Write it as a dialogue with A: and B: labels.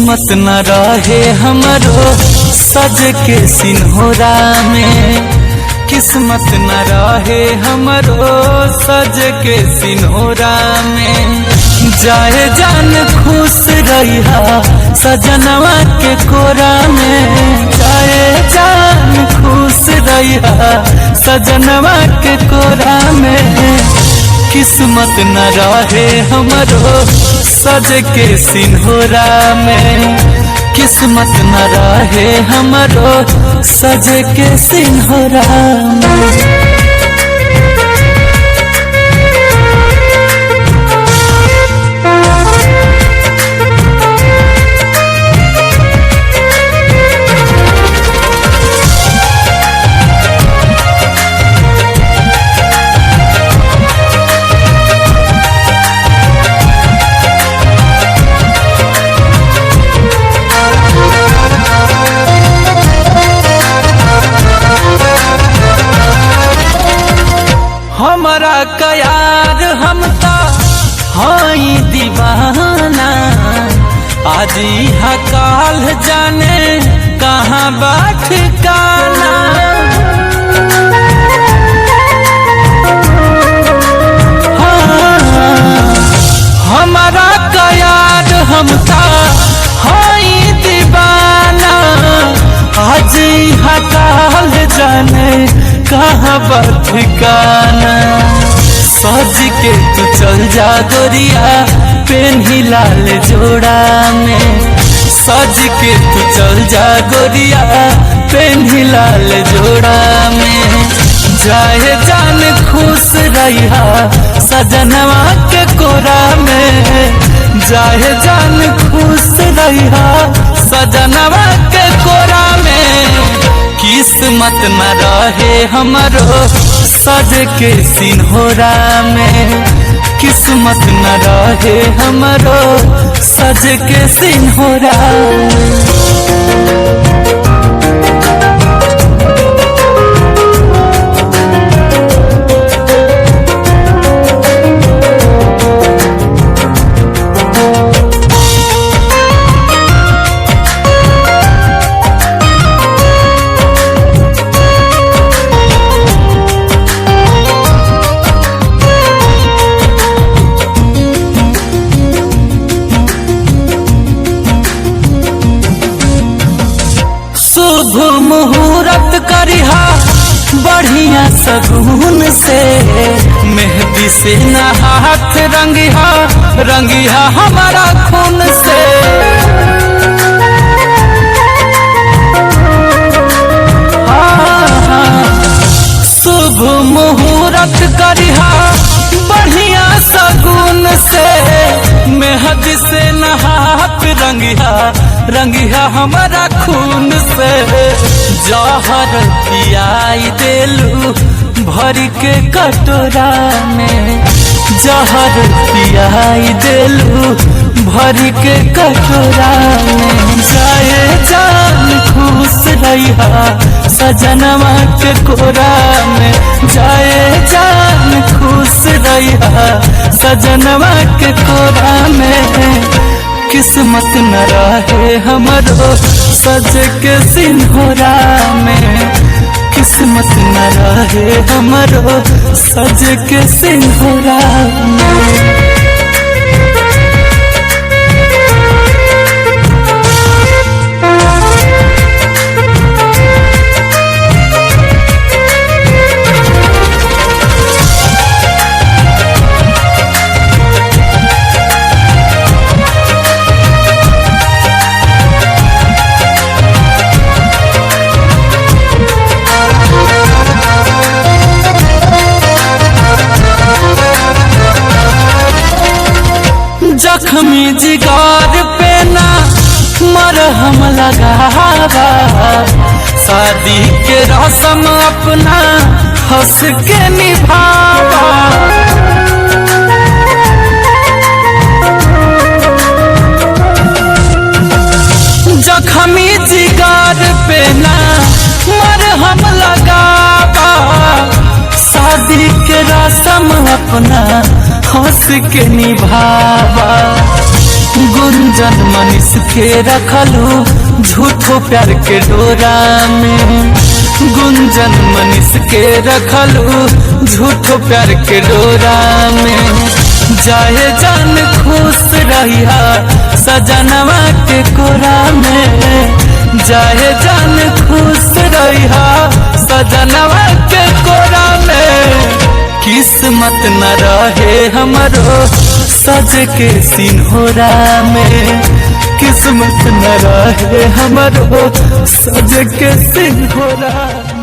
A: किस्मत न रहे हमरो सज के सिन्होरा में, किस्मत न रहे हमरो सज के सिन्होरा में। जाए जान खुश रहिया सजनवा के कोरा में, जाए जान खुश रहिया सजनवा के कोरा में। किस्मत न रहे हमरो सज के सिन्होरा में, किस्मत न रहे हमरो सज के सिन्होरा में। हमारा कयार हम ता हाई दीवाना, आज यहाँ काल जाने कहाँ बाट काना। हमारा कयार हम ता हाई दीवाना, आज यहाँ काल जाने कहाँ बाट काना। सज के तू चल जा गोरिया पेन्ही लाल जोड़ा में, सज के तू चल जा गोरिया पेन्ही लाल जोड़ा में। जाए जान खुश रहिया सजनवा के कोरा में, जाए जान खुश रहिया सजनवा के कोरा में। किस्मत न रहे हमरो सज के सिन्होरा में, किस्मत न रहे हमरो सज के सिन्होरा में। शुभ मुहूर्त करिहा बढ़िया सगुन से, मेहंदी से ना हाथ रंगिहा रंगिहा हमारा खून से। शुभ मुहूर्त करिहा बढ़िया सगुन से, मेहंदी से ना हाथ रंगिहा रंगिहा हमारा खून से। जहर पियाई देलू भर के कटोरा में, जहर पियाई देलू भर के कटोरा में। जाए जान खुश रहिया सजनवा के कोरा में, जाए जान खुश रहिया सजनवा के कोरा में। किस्मत न रहे हमरो सज के सिन्होरा में, किस्मत न रहे हमरो सज के सिन्होरा में। जख्मी जिगर पे ना मरहम लगावा, शादी के रस्म अपना हंस के निभावा। जख्मी जिगर पे ना मरहम लगावा, शादी के रस्म अपना हंस के निभावा। गुंजन मनीष के रखलू झूठो प्यार के डोरा में, गुंजन मनीष के रखलू झूठो प्यार के डोरा में। जाए जान खुश रहिया सजनवा के कोरा में, जाए जान खुश रहिया सजनवा के कोरा में। किस्मत न रहे हमरो सज के सिन्होरा में, किस्मत न रहे हमरो सज के सिन्होरा में।